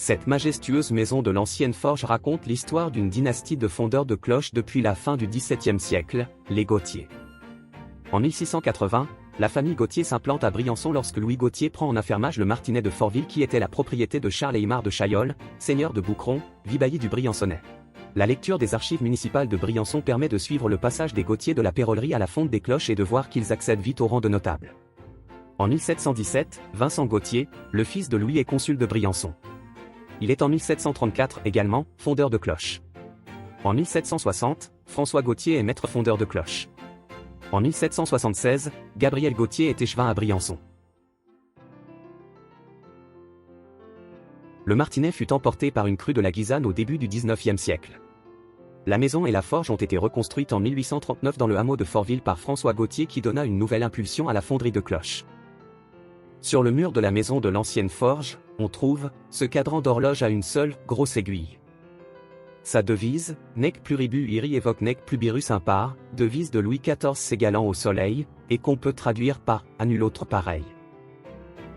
Cette majestueuse maison de l'ancienne forge raconte l'histoire d'une dynastie de fondeurs de cloches depuis la fin du XVIIe siècle, les Gauthier. En 1680, la famille Gauthier s'implante à Briançon lorsque Louis Gauthier prend en affermage le Martinet de Fortville qui était la propriété de Charles Aymar de Chaillol, seigneur de Boucron, vibailli du Briançonnais. La lecture des archives municipales de Briançon permet de suivre le passage des Gauthier de la Pérollerie à la fonte des cloches et de voir qu'ils accèdent vite au rang de notables. En 1717, Vincent Gauthier, le fils de Louis est consul de Briançon. Il est en 1734 également fondeur de cloches. En 1760, François Gauthier est maître fondeur de cloches. En 1776, Gabriel Gauthier est échevin à Briançon. Le Martinet fut emporté par une crue de la Guisane au début du XIXe siècle. La maison et la forge ont été reconstruites en 1839 dans le hameau de Fortville par François Gauthier qui donna une nouvelle impulsion à la fonderie de cloches. Sur le mur de la maison de l'ancienne forge, on trouve ce cadran d'horloge à une seule grosse aiguille. Sa devise, Nec pluribu iri évoque Nec plubirus impar, devise de Louis XIV s'égalant au soleil, et qu'on peut traduire par à nul autre pareil.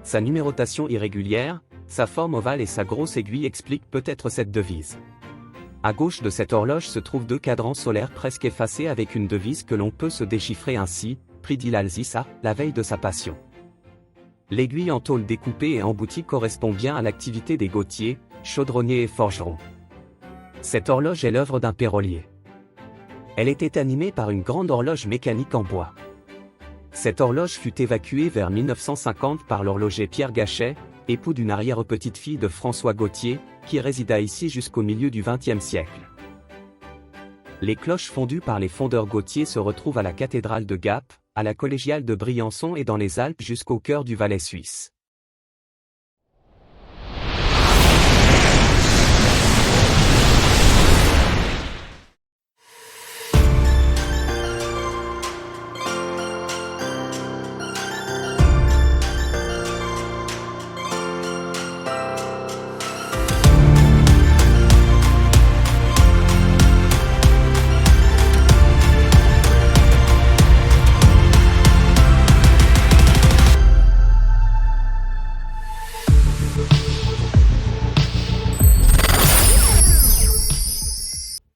Sa numérotation irrégulière, sa forme ovale et sa grosse aiguille expliquent peut-être cette devise. À gauche de cette horloge se trouvent deux cadrans solaires presque effacés avec une devise que l'on peut se déchiffrer ainsi, Pridil Alzissa, la veille de sa passion. L'aiguille en tôle découpée et emboutie correspond bien à l'activité des Gauthier, chaudronniers et forgerons. Cette horloge est l'œuvre d'un pérollier. Elle était animée par une grande horloge mécanique en bois. Cette horloge fut évacuée vers 1950 par l'horloger Pierre Gachet, époux d'une arrière-petite-fille de François Gauthier, qui résida ici jusqu'au milieu du XXe siècle. Les cloches fondues par les fondeurs Gauthier se retrouvent à la cathédrale de Gap, à la collégiale de Briançon et dans les Alpes jusqu'au cœur du Valais suisse.